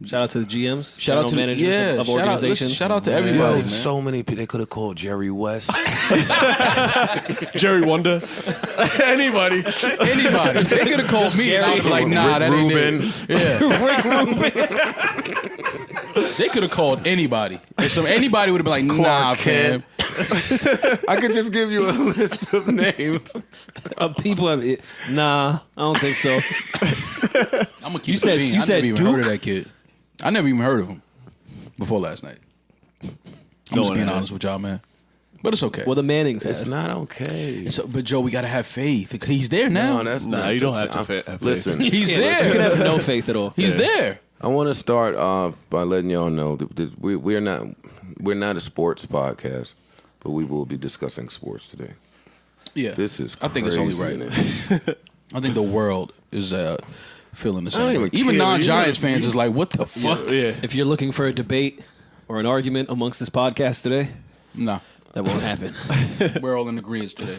Shout out to the GMs. Shout out to managers of organizations. Shout out to everybody, man. So many people. They could have called Jerry West. Jerry Wonder. Anybody. They could have called me and I was like, nah, that ain't it. Yeah. Rick Rubin. They could have called anybody. Anybody would have been like, nah, fam. I could just give you a list of names. People have it. Nah, I don't think so. I'm gonna keep it being. I never even heard of that kid. I never even heard of him before last night. I'm just being honest with y'all, man. But it's okay. Well, the Mannings It's not okay. But Joe, we gotta have faith. He's there now. No, that's not. You don't have to have faith. Listen, He's there. You can have no faith at all. He's there. I want to start by letting y'all know that we're not a sports podcast, but we will be discussing sports today. Yeah, This is I think it's only right. I think the world is feeling the same. even Even care. non-Giants fans is like, what the fuck? Yeah. If you're looking for a debate or an argument amongst this podcast today, Nah, that won't happen. we're all in agreement today.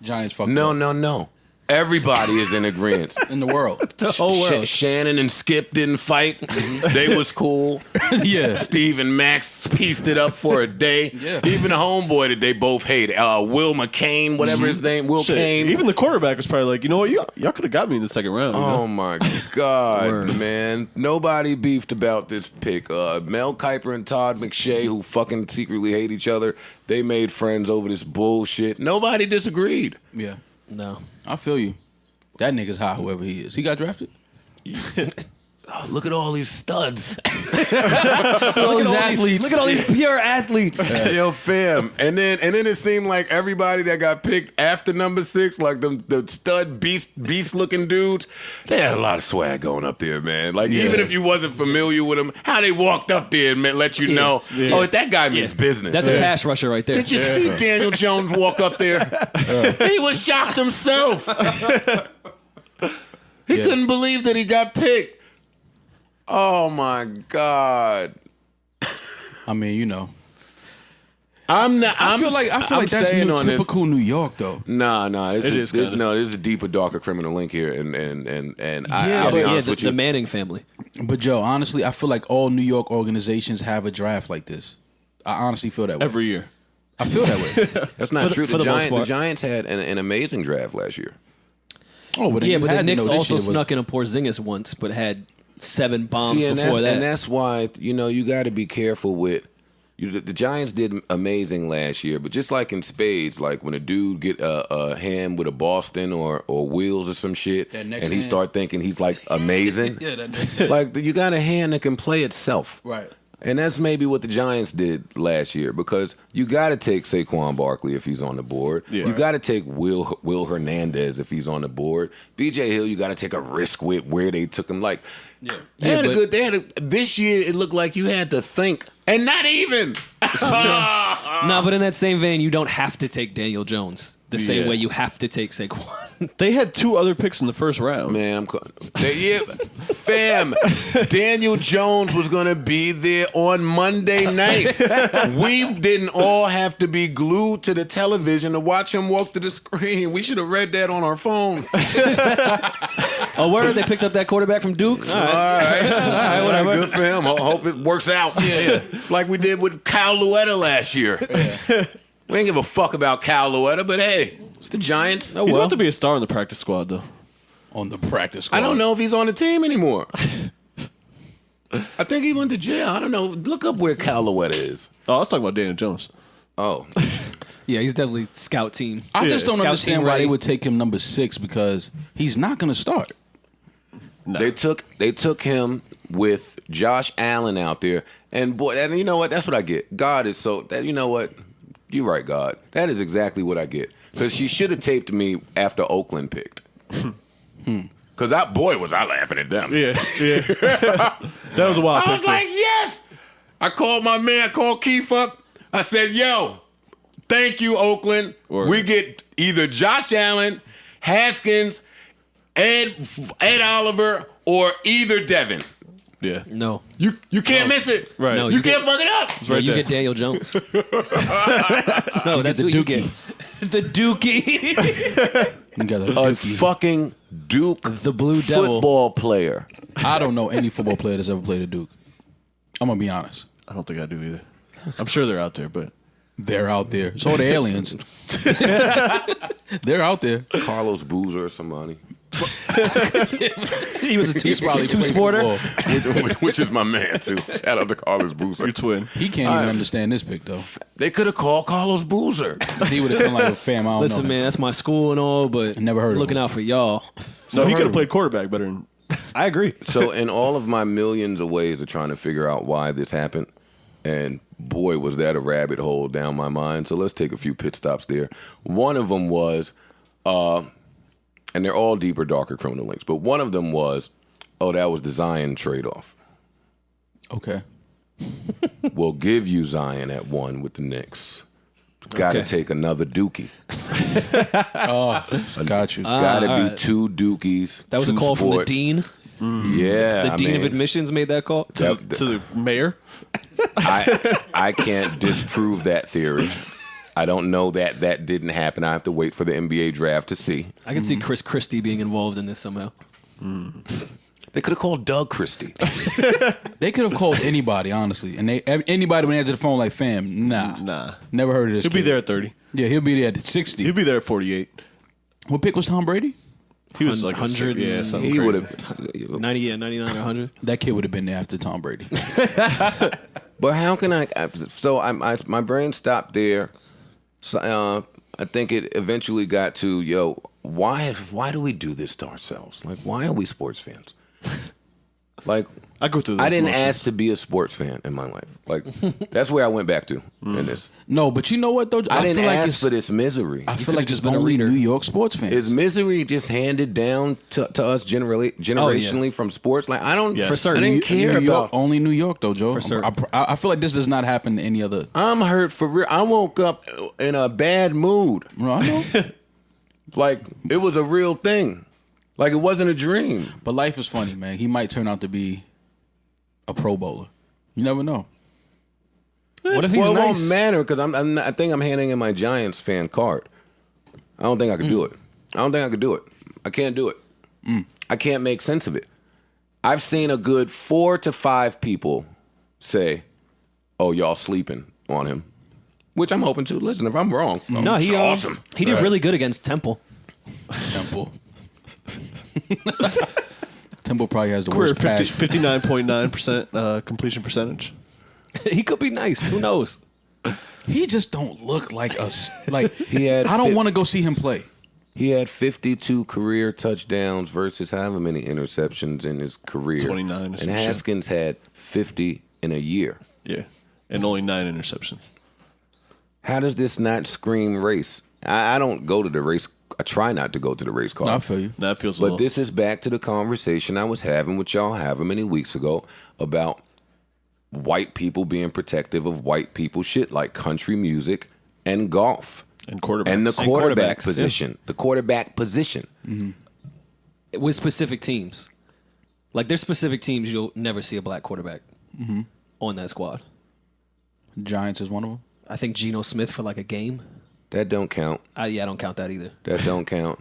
Giants fucked No, up. no. Everybody is in agreement. In the world. The whole world. Shannon and Skip didn't fight. They was cool. Yeah. Steve and Max pieced it up for a day. Yeah. Even the homeboy that they both hate, Will McCain, whatever his name, Will Kane. Even the quarterback was probably like, you know what, y'all could have got me in the second round. You know? Oh my God, man! Nobody beefed about this pick. Mel Kiper and Todd McShay, who fucking secretly hate each other, they made friends over this bullshit. Nobody disagreed. Yeah. No. I feel you. That nigga's high, whoever he is. He got drafted? Oh, look at all these studs. Look at all these pure athletes. Yo, fam. And then it seemed like everybody that got picked after number 6, like the stud beast looking dudes, they had a lot of swag going up there, man. Like even if you wasn't familiar with them, how they walked up there and let you know, oh, that guy means business. That's a pass rusher right there. Did you see Daniel Jones walk up there? He was shocked himself. He couldn't believe that he got picked. Oh my God! I mean, you know. I feel like that's typical New York, though. Nah. This kinda. is a deeper, darker criminal link here, and Yeah, I'll be honest with you. The Manning family. But Joe, honestly, I feel like all New York organizations have a draft like this. I honestly feel that way. Every year. I feel that way. That's not true. for the most part. The Giants had an amazing draft last year. Oh, but Yeah, but the Knicks also snuck in a Porzingis once, but had 7 bombs before that. And that's why, you got to be careful with. The Giants did amazing last year, but just like in spades, like when a dude get a hand with a Boston or wheels or some shit, and he hand. start thinking he's like amazing. Yeah, that next hand. Like you got a hand that can play itself. Right. And that's maybe what the Giants did last year, because you got to take Saquon Barkley if he's on the board. Yeah. You got to take Will Hernandez if he's on the board. B.J. Hill, you got to take a risk with where they took him. Like, this year it looked like you had to think, and not even. No, but in that same vein, you don't have to take Daniel Jones the same way you have to take Saquon. They had 2 other picks in the first round. Man, fam, Daniel Jones was going to be there on Monday night. We didn't all have to be glued to the television to watch him walk to the screen. We should have read that on our phone. Oh, word? They picked up that quarterback from Duke? All right, whatever. Good for him. I hope it works out. Yeah. Like we did with Kyle Luetta last year. Yeah. We didn't give a fuck about Kyle Luetta, but hey, it's the Giants. Oh, He's well. about to be a star in the practice squad, though. On the practice squad. I don't know if he's on the team anymore. I think he went to jail. I don't know. Look up where Kyle Luetta is. Oh, I was talking about Daniel Jones. Oh. Yeah, he's definitely scout team. I just don't Scout understand team why ready. they would take him number 6, because he's not going to start. No. They took him with Josh Allen out there, and boy, and you know what? That's what I get. God is so that you know what? You're right, God. That is exactly what I get. Because she should have taped me after Oakland picked. Because that boy was I laughing at them. Yeah. That was a wild I pick, was like, yes. I called my man. I called Keith up. I said, yo, thank you, Oakland. Word. We get either Josh Allen, Haskins, Ed Oliver, or either Devin. Yeah. No. You can't miss it. Right. No, You can't fuck it up. It's right you there. get Daniel Jones. No, that's the what you Dookie. get. The Dookie. You got a A dookie. fucking Duke The Blue Devil. football player. I don't know any football player that's ever played at Duke. I'm gonna be honest. I don't think I do either. I'm sure they're out there, but They're out there. So are the aliens. They're out there. Carlos Boozer or somebody. He was a He's probably two-sporter. which is my man, too. Shout out to Carlos Boozer. your twin. He can't even understand this pick though. They could have called Carlos Boozer. He would have done like a fam. I don't Listen, know. man, that's my school and all, but Never heard of looking him. out for y'all. No, he could have played quarterback better than. I agree. So in all of my millions of ways of trying to figure out why this happened, and boy, was that a rabbit hole down my mind. So let's take a few pit stops there. One of them was, and they're all deeper, darker criminal links, but one of them was, that was the Zion trade-off. Okay. We'll give you Zion at 1 with the Knicks. Got to Okay. take another Dookie. Got you. Got to be alright. 2 Dookies. That was a 2 call from the sports. dean. Yeah, The dean of admissions made that call. To the mayor. I can't disprove that theory. I don't know that didn't happen. I have to wait for the NBA draft to see. I can see Chris Christie being involved in this somehow. They could have called Doug Christie. They could have called anybody, honestly, and anybody when they answered the phone like, "Fam, Nah. never heard of this." He'll be kid." there at 30. Yeah, he'll be there at 60. He'll be there at 48. What pick was Tom Brady? He was like 100 100. Yeah, something He would crazy. have. 90, yeah, 99 or 100. That kid would have been there after Tom Brady. But how can I? So my brain stopped there. So, I think it eventually got to why do we do this to ourselves? Like, why are we sports fans? Like, I go through. I those didn't motions. ask to be a sports fan in my life. Like, that's where I went back to in this. No, but you know what though? I didn't feel like ask it's, for this misery. I feel could've like just it's been a only reader. New York sports fans. Is misery just handed down to us generationally from sports? Like, I don't. Yes. For certain. I didn't care New York, about. only New York though, Joe. For certain. I feel like this does not happen to any other. I'm hurt for real. I woke up in a bad mood. No, I know. Like, it was a real thing. Like, it wasn't a dream. But life is funny, man. He might turn out to be a Pro Bowler. You never know. What if he's Well, it nice? won't matter because I think I'm handing in my Giants fan card. I don't think I could do it. I don't think I could do it. I can't do it. I can't make sense of it. I've seen a good 4 to 5 people say, "Oh, y'all sleeping on him," which I'm open to. Listen, if I'm wrong, No, it's he awesome. He did really good against Temple. Temple. Temple probably has the Career worst pass. 59.9% completion percentage. He could be nice. Who knows? He just don't look like us. Like He had I don't fit- want to go see him play. He had 52 career touchdowns versus however many interceptions in his career. 29 or And some shit. Haskins had 50 in a year. Yeah, and only 9 interceptions. How does this not scream race? I don't go to the race. I try not to go to the race car. I feel you. That feels a But little. this is back to the conversation I was having with y'all however many weeks ago about white people being protective of white people shit like country music and golf. and quarterbacks. And the quarterback quarterbacks, position. The quarterback position. With specific teams. Like, there's specific teams you'll never see a black quarterback on that squad. Giants is one of them. I think Geno Smith for like a game. That don't count. I don't count that either. That don't count.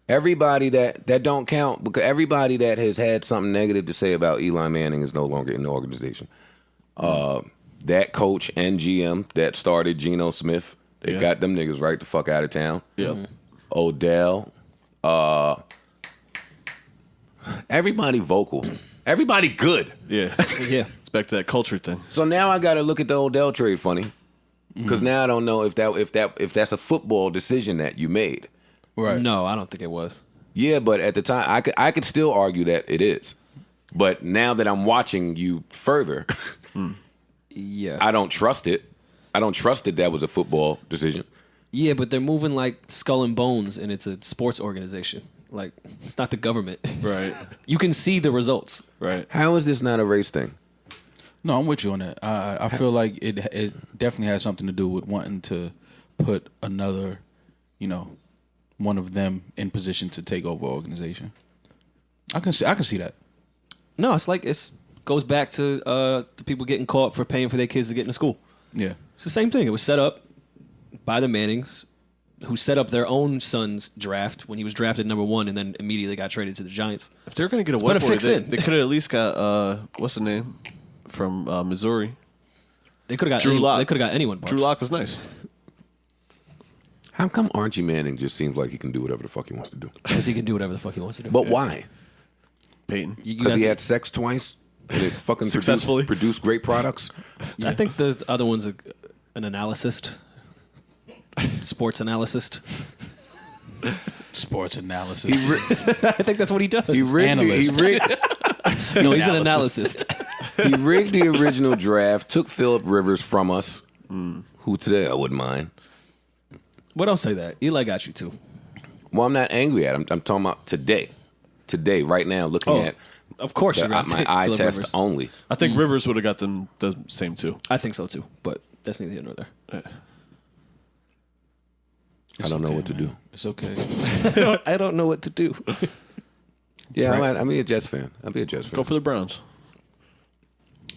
Everybody that don't count because everybody that has had something negative to say about Eli Manning is no longer in the organization. That coach and GM that started Geno Smith, they got them niggas right the fuck out of town. Yep. Odell, everybody vocal, everybody good. Yeah. Yeah. It's back to that culture thing. So now I got to look at the Odell trade funny because now I don't know if that's a football decision that you made. Right. No, I don't think it was. Yeah, but at the time, I could still argue that it is. But now that I'm watching you further, Yeah. I don't trust it. I don't trust that was a football decision. Yeah, but they're moving like skull and bones, and it's a sports organization. Like, it's not the government. Right. You can see the results. Right. How is this not a race thing? No, I'm with you on that. I feel like it definitely has something to do with wanting to put another, one of them in position to take over organization. I can see that. No, it's like goes back to the people getting caught for paying for their kids to get into school. Yeah. It's the same thing. It was set up by the Mannings who set up their own son's draft when he was drafted number 1 and then immediately got traded to the Giants. If they're going to get a gonna white boy, fix in. they could have at least got what's the name from Missouri. They could have got Drew Lock. They could have got anyone. Drew Lock was nice. How come Archie Manning just seems like he can do whatever the fuck he wants to do? because he can do whatever the fuck he wants to do. But why? Peyton. You Because guys- he had sex twice and it fucking Successfully. produced great products? I think the other one's an analyst, sports analyst. Sports analysis. He, ri- I think that's what he does. he, rigged, the- he, Analyst. rigged, No, he's an analyst. he rigged the original draft, took Phillip Rivers from us, who today I wouldn't mind. What else say that? Eli got you too. Well, I'm not angry at him. I'm talking about today. Today, right now, looking at Of course, you're the, gonna my take eye Phillip test Rivers. only. I think Rivers would have got them the same too. I think so too, but that's neither here nor there. I don't know what to man. do. It's okay. I don't know what to do. Yeah, I'll be a Jets fan. I'll be a Jets fan. Go for the Browns.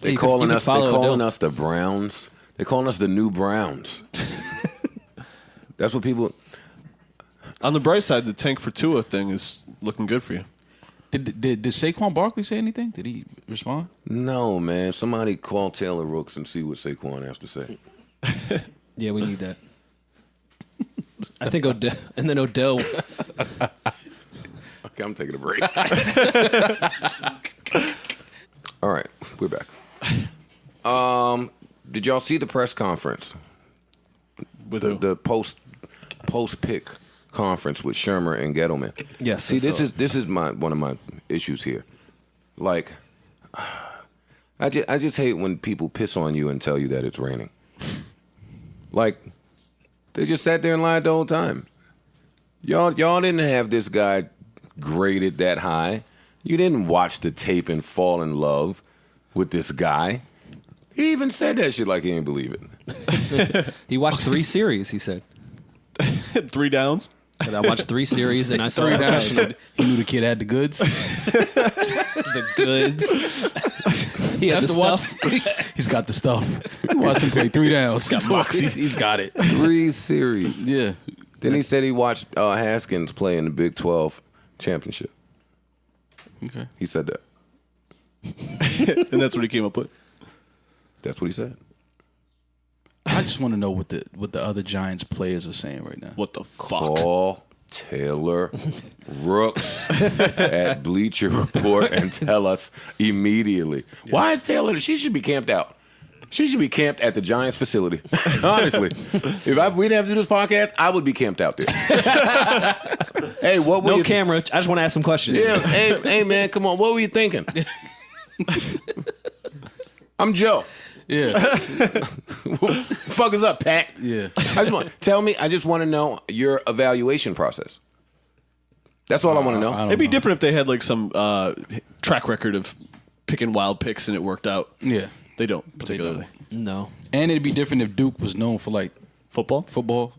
They're You can calling us. They're follow calling Odell. us the Browns. They're calling us the new Browns. That's what people. On the bright side, the tank for Tua thing is looking good for you. Did Saquon Barkley say anything? Did he respond? No, man. Somebody call Taylor Rooks and see what Saquon has to say. Yeah, we need that. I think Odell, and then Odell. Okay, I'm taking a break. All right, we're back. Did y'all see the press conference? With who? The post pick conference with Shermer and Gettleman. Yes, See, I saw this is one of my issues here. Like, I just hate when people piss on you and tell you that it's raining. Like, they just sat there and lied the whole time. Y'all didn't have this guy graded that high. You didn't watch the tape and fall in love with this guy. He even said that shit like he didn't believe it. He watched 3 series. He said, 3 downs. and I watched 3 series, and I saw professional. He knew the kid had the goods. The goods. He had the stuff. He's got the stuff. Watch him play 3 downs. He's got it. 3 series. Yeah. Then he said he watched Haskins play in the Big 12 championship. Okay. He said that. And that's what he came up with. That's what he said. I just want to know what the other Giants players are saying right now. What the fuck? Call Taylor Rooks at Bleacher Report and tell us immediately. Yeah. Why is Taylor? She should be camped out. She should be camped at the Giants facility. Honestly, if we didn't have to do this podcast, I would be camped out there. Hey, what were No you camera. I just want to ask some questions. Yeah, hey, man, come on. What were you thinking? I'm Joe. Yeah. Fuck is up, Pat? Yeah. I just want to know your evaluation process. That's all I want to know. It'd be different if they had like some track record of picking wild picks and it worked out. Yeah. They don't particularly. No. And it'd be different if Duke was known for like Football.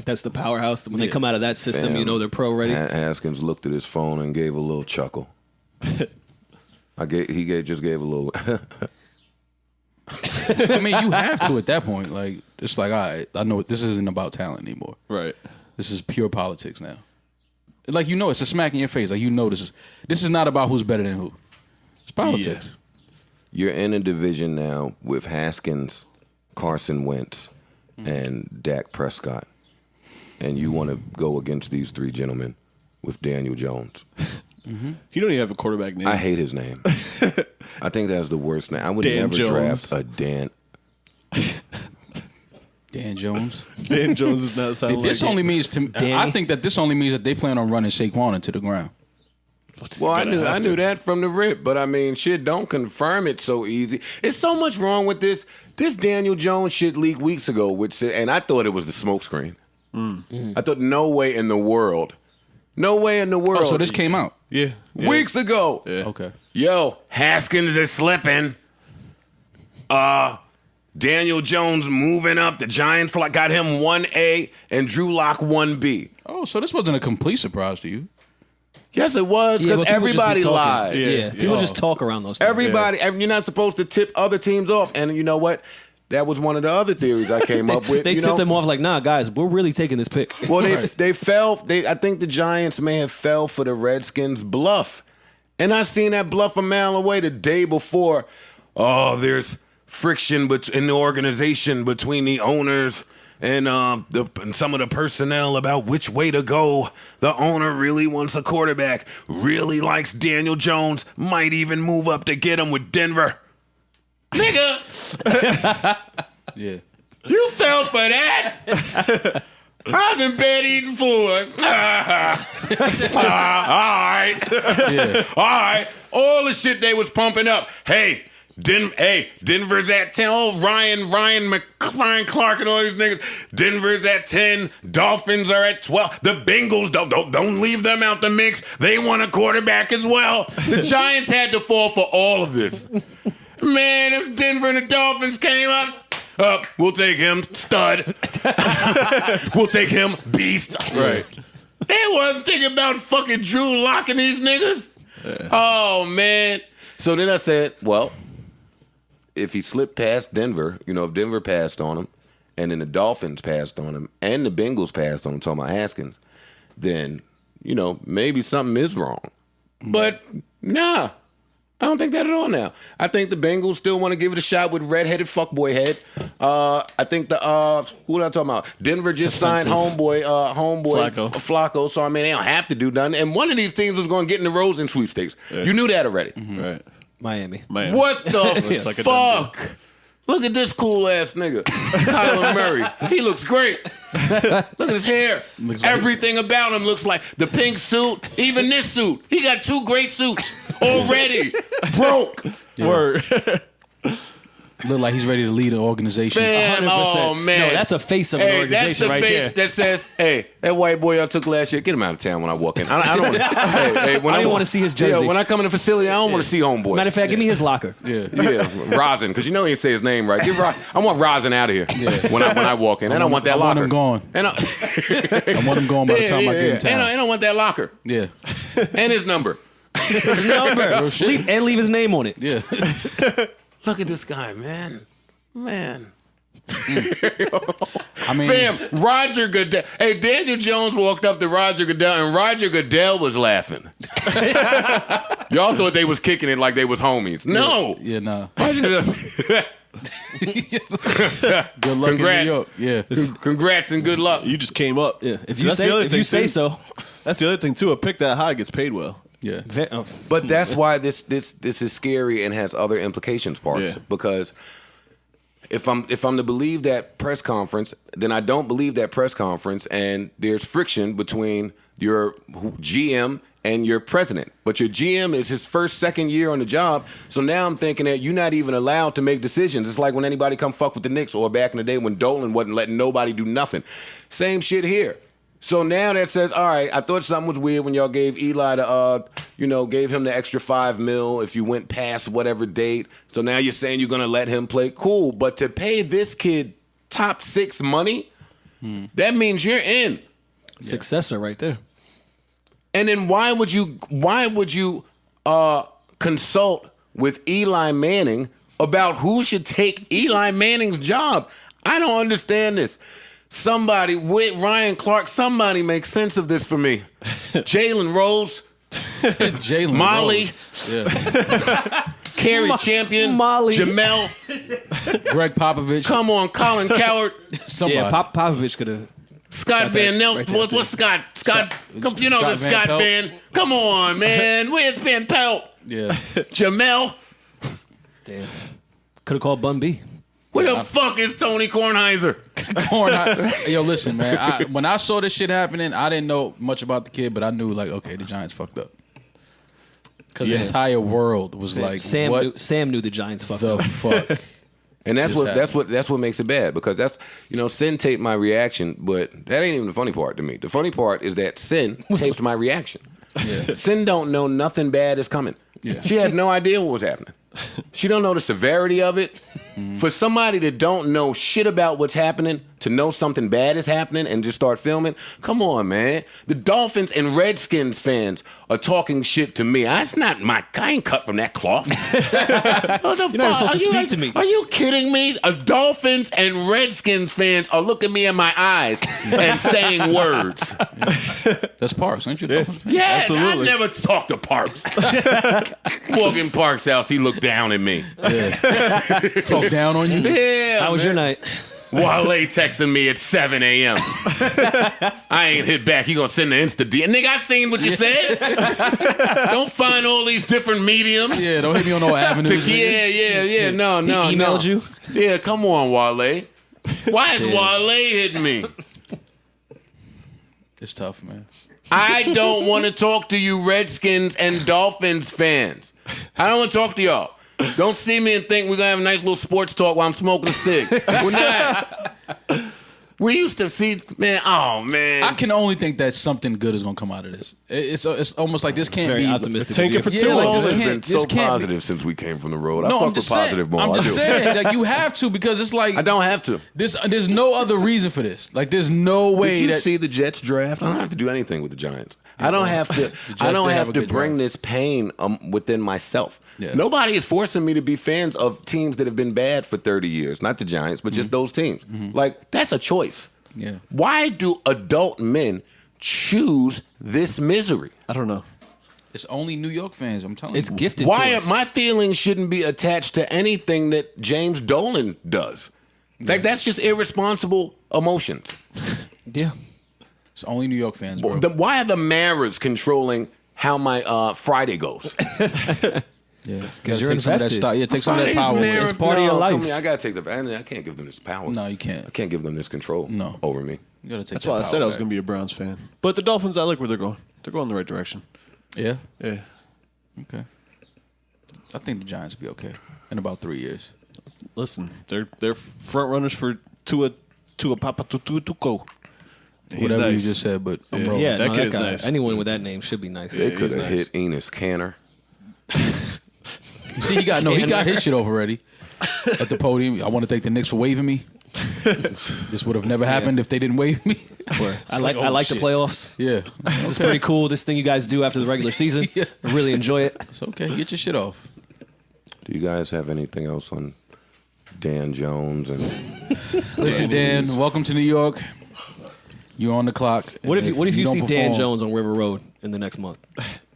That's the powerhouse. When they Yeah. come out of that system, Fam, you know they're pro ready. Haskins looked at his phone and gave a little chuckle. Just gave a little. I mean, you have to at that point. Like, it's like, all right, I know this isn't about talent anymore. Right. This is pure politics now. Like, it's a smack in your face. Like, this is not about who's better than who. It's politics. You're in a division now with Haskins, Carson Wentz, and Dak Prescott, and you want to go against these 3 gentlemen with Daniel Jones. He don't even have a quarterback name. I hate his name. I think that's the worst name. I would Dan never Jones. draft a Dan. Dan Jones. Dan Jones is not sounding This like only means to Danny? I think that this only means that they plan on running Saquon into the ground. Well, I knew that from the rip, but I mean, shit, don't confirm it so easy. It's so much wrong with this. This Daniel Jones shit leaked weeks ago, and I thought it was the smokescreen. I thought no way in the world. Oh, so this came out. Yeah. Weeks ago. Yeah. Okay. Yo, Haskins is slipping. Daniel Jones moving up. The Giants got him 1A and Drew Lock 1B. Oh, so this wasn't a complete surprise to you. Yes, it was, Yeah, because but people just be everybody talking. lies. Yeah, people just talk around those things. Everybody, you're not supposed to tip other teams off. And you know what? That was one of the other theories I came up with. They you tipped know? them off like, nah, guys, we're really taking this pick. Well, they fell. I think the Giants may have fell for the Redskins' bluff. And I seen that bluff a mile away the day before. Oh, there's friction in the organization between the owners and some of the personnel about which way to go. The owner really wants a quarterback, really likes Daniel Jones, might even move up to get him with Denver. Nigga! Yeah. You fell for that? I was in bed eating food. All right. Yeah. All right. All the shit they was pumping up. Hey, Denver's at 10. Oh, Ryan Clark and all these niggas. Denver's at 10. Dolphins are at 12. The Bengals, don't leave them out the mix. They want a quarterback as well. The Giants had to fall for all of this. Man, if Denver and the Dolphins came up, we'll take him, stud. We'll take him, beast. Right. They wasn't thinking about fucking Drew locking these niggas. Yeah. Oh, man. So then I said, well, if he slipped past Denver, if Denver passed on him, and then the Dolphins passed on him, and the Bengals passed on him, talking about Haskins, then, maybe something is wrong. But, nah. I don't think that at all now. I think the Bengals still want to give it a shot with redheaded fuckboy head. I think who am I talking about? Denver just signed homeboy Flacco. So, they don't have to do nothing. And one of these teams was going to get in the Rosen sweepstakes. Yeah. You knew that already. Mm-hmm. Right. Miami. What the fuck? Look at this cool-ass nigga. Kyler Murray. He looks great. Look at his hair. Everything about him looks like the pink suit, even this suit. He got 2 great suits already. Broke. Yeah. Word. Look like he's ready to lead an organization. Fam, 100%. Oh, man. No, that's a face of an organization that's the right face there. that says, hey, that white boy I took last year, get him out of town when I walk in. I don't want to. I don't want to see his jersey. Yeah, when I come in the facility, I don't want to see homeboy. Matter of fact, give me his locker. Yeah, Rosin, because he didn't say his name right. I want Rosin out of here when I walk in. And I want that locker. I want him gone. I want him gone by the time I get in town. And I want that locker. Yeah. And his number. His number. Leave his name on it. Yeah. Look at this guy, man. Man. Fam, Roger Goodell. Hey, Daniel Jones walked up to Roger Goodell, and Roger Goodell was laughing. Y'all thought they was kicking it like they was homies. No. Yeah, no. Good luck Congrats. in New York. Yeah. Congrats and good luck. You just came up. Yeah. If you say so. That's the other thing too. A pick that high gets paid well. Yeah. But that's why this is scary and has other implications, Parks. Yeah. Because if I'm to believe that press conference, then I don't believe that press conference, and there's friction between your GM and your president. But your GM is his second year on the job, so now I'm thinking that you're not even allowed to make decisions. It's like when anybody come fuck with the Knicks, or back in the day when Dolan wasn't letting nobody do nothing. Same shit here. So now that says, all right, I thought something was weird when y'all gave Eli gave him the extra $5 million if you went past whatever date. So now you're saying you're going to let him play. Cool. But to pay this kid top 6 money, that means you're in. Successor right there. And then why would you consult with Eli Manning about who should take Eli Manning's job? I don't understand this. Somebody with Ryan Clark, somebody make sense of this for me. Jalen Rose, Molly, Kerry Champion, Molly. Jamel, Greg Popovich. come on, Colin Coward, Somebody. Yeah, Popovich could have. Scott Van Nelt. Right What's Scott? You know the Scott Van Scott Pelt. Van. Come on, man. Where's Van Pelt? Yeah. Jamel. Damn. Could have called Bun B. Where the fuck is Tony Kornheiser? Yo, listen, man. When I saw this shit happening, I didn't know much about the kid, but I knew, like, okay, the Giants fucked up. Because the entire world was like, Sam knew the Giants fucked the up. fuck? And that's what makes it bad, because that's, Sin taped my reaction, but that ain't even the funny part to me. The funny part is that Sin taped my reaction. Yeah. Sin don't know nothing bad is coming. Yeah. She had no idea what was happening. She don't know the severity of it. For somebody that don't know shit about what's happening, to know something bad is happening and just start filming? Come on, man. The Dolphins and Redskins fans are talking shit to me. I ain't cut from that cloth. What the You're not supposed to speak to me. Are you kidding me? Dolphins and Redskins fans are looking me in my eyes and saying words. That's Parks, ain't you? Dolphins fan? Yeah, Absolutely. I never talked to Parks. Walk in Parks' house, he looked down at me. Talk down on you. Yeah, How was your night? Wale texting me at 7 a.m. I ain't hit back. He gonna send the Insta DM. Nigga, I seen what you said. Don't find all these different mediums. Yeah, don't hit me on no avenues. Yeah. No. He emailed you? Yeah, come on, Wale. Why is Wale hitting me? It's tough, man. I don't want to talk to you Redskins and Dolphins fans. I don't want to talk to y'all. Don't see me and think we're going to have a nice little sports talk while I'm smoking a cig. We're not. We used to see, man, oh, man. I can only think that something good is gonna come out of this. It's almost like this can't Very be optimistic. Take it for Yeah, two. like All this has can't- been this so can't be- positive since we came from the road. I No, fuck I'm with just positive saying. more. I'm I just do. saying that you have to because it's like I don't have to. there's no other reason for this. Like there's no way Did you that see the Jets draft? I don't have to do anything with the Giants. I don't have to. I don't did have have a to good bring draft. this pain within myself. Yeah. Nobody is forcing me to be fans of teams that have been bad for 30 years. Not the Giants, but just those teams. Like that's a choice. Yeah. Why do adult men choose this misery? I don't know. it's only New York fans. I'm telling It's you. gifted Why to us. my feelings shouldn't be attached to anything that James Dolan does? Like that's just irresponsible emotions. Yeah. It's only New York fans, bro. Why are the Maras controlling how my Friday goes? Yeah, Because you're take some of that invested. stock. Yeah, take some of that Friday's power. Maras- It's part of your no, life. come here, I gotta take I can't give them this power. No, you can't. I can't give them this control. No. Over me. You gotta take That's that why I said power I was back. going to be a Browns fan. But the Dolphins, I like where they're going. They're going in the right direction. Yeah. Yeah. Okay. I think the Giants will be okay in about 3 years. Listen, they're front runners for Tua Papa Tuco. He's Whatever nice. you just said, but I'm rolling. Yeah, That no, kid that is guy. nice. Anyone with that name should be nice. They he's could have nice. hit Enos Canner. You see, he got his shit off already at the podium. I want to thank the Knicks for waving me. This would have never happened if they didn't wave me. I like oh, the shit. playoffs. Yeah, This is pretty cool. This thing you guys do after the regular season. Yeah. I really enjoy it. it's okay. Get your shit off. Do you guys have anything else on Dan Jones and Listen, Dan, welcome to New York. You're on the clock. What if you don't see Dan perform- Jones on River Road in the next month?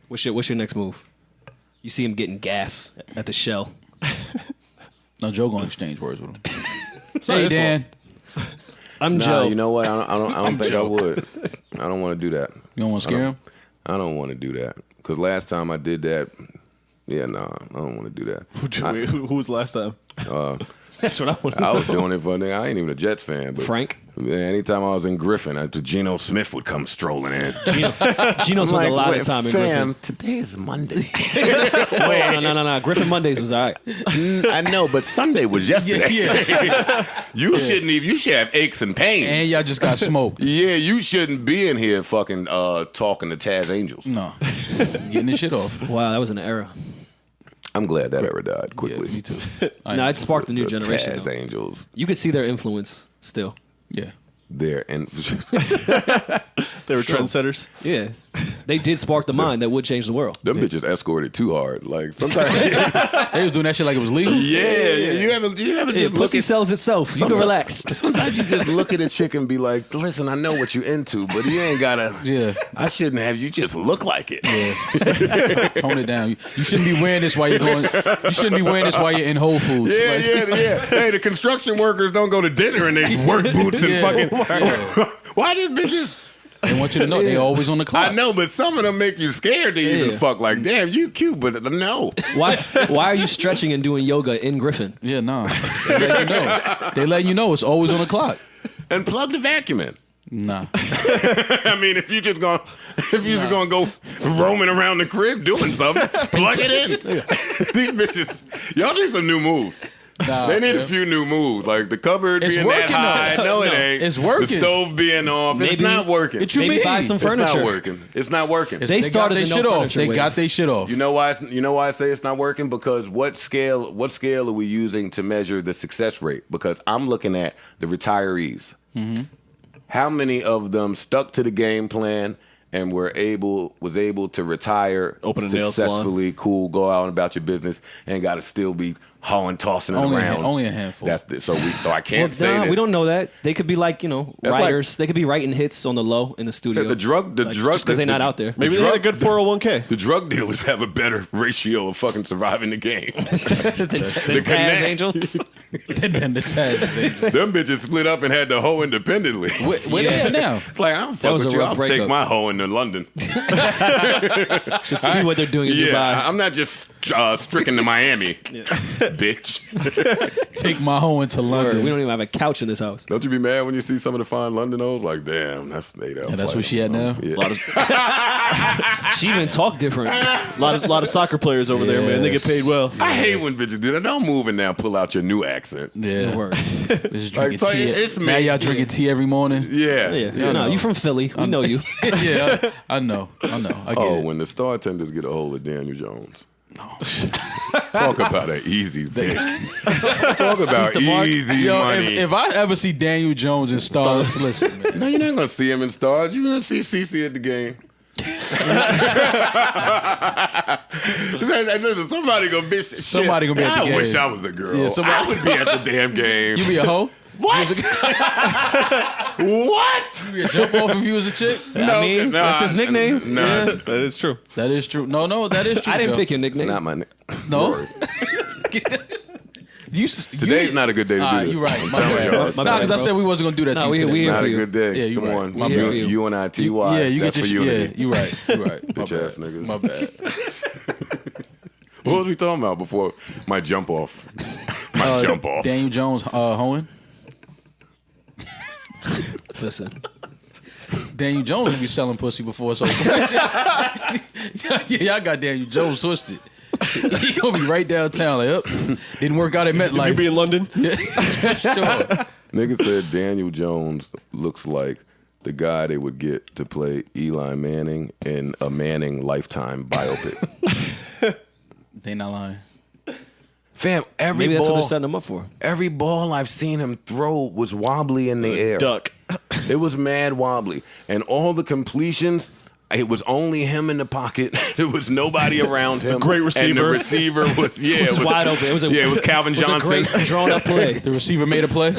What's your next move? You see him getting gas at the Shell. No, Joe gonna exchange words with him. It's not Hey, his Dan. I'm Nah, Joe. you know what? I don't think Joe. I would. I don't want to do that. You don't want to scare him? I don't want to do that. Because last time I did that, I don't want to do that. Who was last time? That's what I want. I was doing it for a nigga. I ain't even a Jets fan. But Frank. Man, anytime I was in Griffin, Geno Smith would come strolling in. Gino spent a lot of "Wait, time in fam, Griffin. today is Monday. Wait, no. Griffin Mondays was all right. I know, but Sunday was yesterday. Yeah. You shouldn't even. You should have aches and pains. And y'all just got smoked. Yeah, you shouldn't be in here fucking talking to Taz Angels. No. Getting this shit off. Wow, that was an era. I'm glad that era died Yeah, quickly. me too. No, it sparked a new The generation. Taz though. Angels, You could see their influence still. Yeah. there and They were trendsetters. Yeah, they did spark the mind that would change the world. them bitches escorted too hard. Like sometimes, They was doing that shit like it was legal. yeah. You ever Yeah, just look pussy at sells itself. You can Sometimes- relax. Sometimes you just look at a chick and be like, "Listen, I know what you into, but you ain't gotta. Yeah. I shouldn't have you just look like it." Tone it down. You shouldn't be wearing this while you're going. You shouldn't be wearing this while you're in Whole Foods. Yeah, Like, yeah. Hey, the construction workers don't go to dinner and they work boots and Yeah. fucking. Why did bitches? They want you to know they always on the clock. I know, but some of them make you scared to even Yeah. fuck. Like, damn, you cute, but no. Why are you stretching and doing yoga in Griffin? Yeah, nah. They letting you know. They letting you know it's always on the clock. And plug the vacuum in. Nah. I mean, if you just gonna go roaming around the crib doing something, plug it in. These bitches, y'all need some new moves. Nah, They need yeah. a few new moves, like the cupboard It's being that working, high. though. No, it No, ain't. it's working. The stove being off. It's Maybe- not working. What you Maybe mean? buy some It's furniture. not working. It's not working. They started got their the no shit off. furniture They wave. got their shit off. You know why? You know why I say it's not working? Because what scale are we using to measure the success rate? Because I'm looking at the retirees. How many of them stuck to the game plan and was able to retire Open a nail successfully, cool, go out and about your business, and got to still be hauling, tossing it around? Only a handful. So I can't say that. We don't know that. They could be like, writers. They could be writing hits on the low in the studio. The drug, just because they're not out there. Maybe they had a good 401k. The drug dealers have a better ratio of fucking surviving the game. the Taz Angels. Then the Taz Angels. Them bitches split up and had the hoe independently. Where they at now? It's like, I don't fuck was with a you. rough I'll breakup. take my hoe into London. Should see what they're doing in Dubai. I'm not just stricken to Miami, bitch. Take my hoe into London. We don't even have a couch in this house. Don't you be mad when you see some of the fine London hoes? Like, damn, that's they. And that's where she at now? Yeah. She even talk different. lot of soccer players over there, man. They get paid well. I hate when bitches do that. Don't move and now pull out your new accent. Yeah. Word. Just drinking so tea. it's Now me. y'all drinking tea every morning? Yeah. Yeah, no, you from Philly. We know you. Yeah, I know. I get it. When the star tenders get a hold of Daniel Jones. Talk about an easy thing. Talk about easy Yo, money. if I ever see Daniel Jones in Stars, listen, man. No, you're not gonna see him in Stars. You're gonna see CeCe at the game. Listen, somebody gonna be Somebody gonna be at the game. I wish I was a girl. Yeah, somebody- I would be at the damn game. You be a hoe? What? What? You be a jump off if you was a chick? That's his nickname. No, That is true. That is true. No, that is true. I didn't Joe. pick your it's nickname. not my name. No. Today's not a good day to do this. You're right. I'm My telling bad. y'all, it's Nah, not. because I said we wasn't gonna do that No, to you we today. here Not for a you. good day. Yeah, you Come right. on. My We here bad. for you. UNITY. Yeah, you That's get for your unity. Yeah, you right. You right. My Bitch bad. ass niggas. My bad. What was we talking about before my jump off? My jump off. Daniel Jones, hoeing. Listen, Daniel Jones will be selling pussy before, so yeah, y'all got Daniel Jones twisted. He gonna be right downtown. Like, didn't work out at MetLife. You be in London? Yeah, sure. Nigga said Daniel Jones looks like the guy they would get to play Eli Manning in a Manning Lifetime biopic. They not lying. Fam, every maybe that's what they're ball, setting him up for. every ball I've seen him throw was wobbly in the air. Duck. It was mad wobbly, and all the completions. It was only him in the pocket. There was nobody around him. great And receiver. the receiver was It was wide open. It was Calvin it was Johnson. a great drawn up play. The receiver made a play.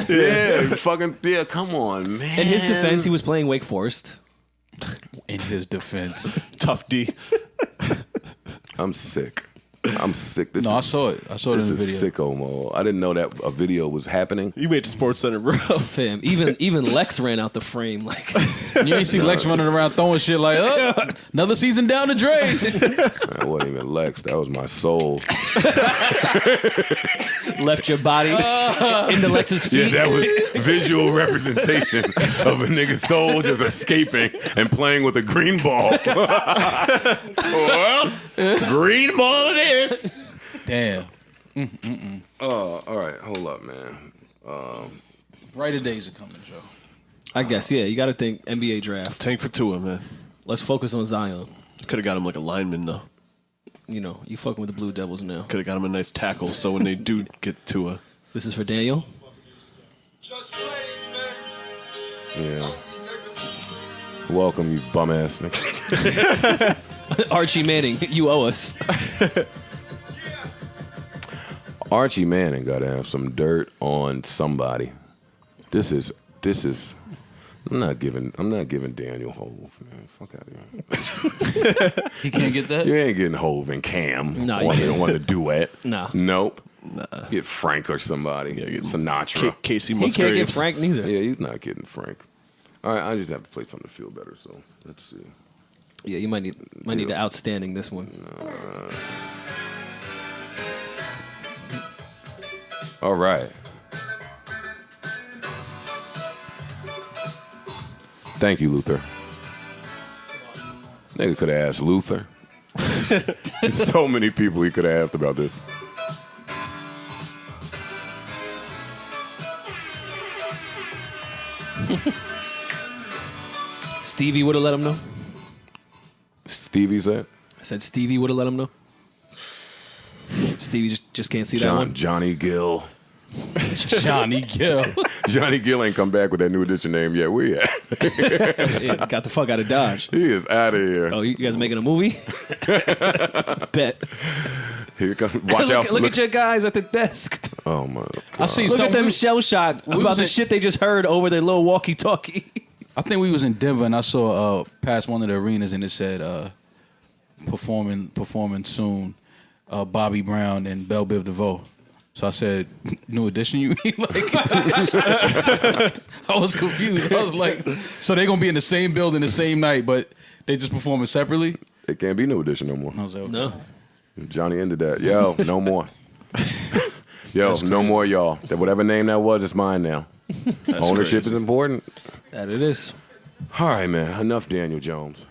Come on, man. In his defense, he was playing Wake Forest. In his defense, Tough D. I'm sick. This I is, saw it. I saw it this in the is video. sicko mode. I didn't know that a video was happening. You made the Sports Center, bro. Fam, even Lex ran out the frame. Like You ain't see Lex running around throwing shit like, another season down the drain. That wasn't even Lex. That was my soul. left your body into Lex's feet. Yeah, that was visual representation of a nigga's soul just escaping and playing with a green ball. Well, green ball it is. Damn. All right, hold up, man. Brighter days are coming, Joe. I guess, yeah. You got to think NBA draft. Tank for Tua, man. Let's focus on Zion. Could have got him like a lineman, though. You know, you fucking with the Blue Devils now. Could have got him a nice tackle so when they do get Tua. This is for Daniel. Yeah. Welcome, you bum ass nigga. Archie Manning, you owe us. Archie Manning got to have some dirt on somebody. This is. I'm not giving Daniel Hove, man. Fuck out of here. He can't get that? You ain't getting Hove and Cam Nah, on the duet. Nah. Nope. Nah. Get Frank or somebody. Get Sinatra. Casey He Musgraves. can't get Frank neither. Yeah, he's not getting Frank. All right, I just have to play something to feel better. So let's see. Yeah, you might need the outstanding this one. All right. Thank you, Luther. Nigga could have asked Luther. There's so many people he could have asked about this. Stevie would have let him know. Stevie said. I said Stevie would have let him know. Stevie just can't see that one. Johnny Gill. Johnny Gill. Johnny Gill ain't come back with that New Edition name yet. Where he at? Yeah, got the fuck out of Dodge. He is out of here. Oh, you guys making a movie? Bet. Here come. Watch out. Look at your guys at the desk. Oh my God. I seen Look at something. them shell shocked about was the in- shit they just heard over their little walkie-talkie. I think we was in Denver and I saw past one of the arenas and it said performing soon, Bobby Brown and Belle Biv DeVoe. So I said, New Edition, you mean? Like, I was confused. I was like, so they gonna be in the same building the same night, but they just performing separately? It can't be New Edition no more. I was like, okay. No. Johnny ended that. Yo, no more. Yo, no more, y'all. That whatever name that was, it's mine now. Ownership crazy. is important. That it is. All right, man. Enough Daniel Jones.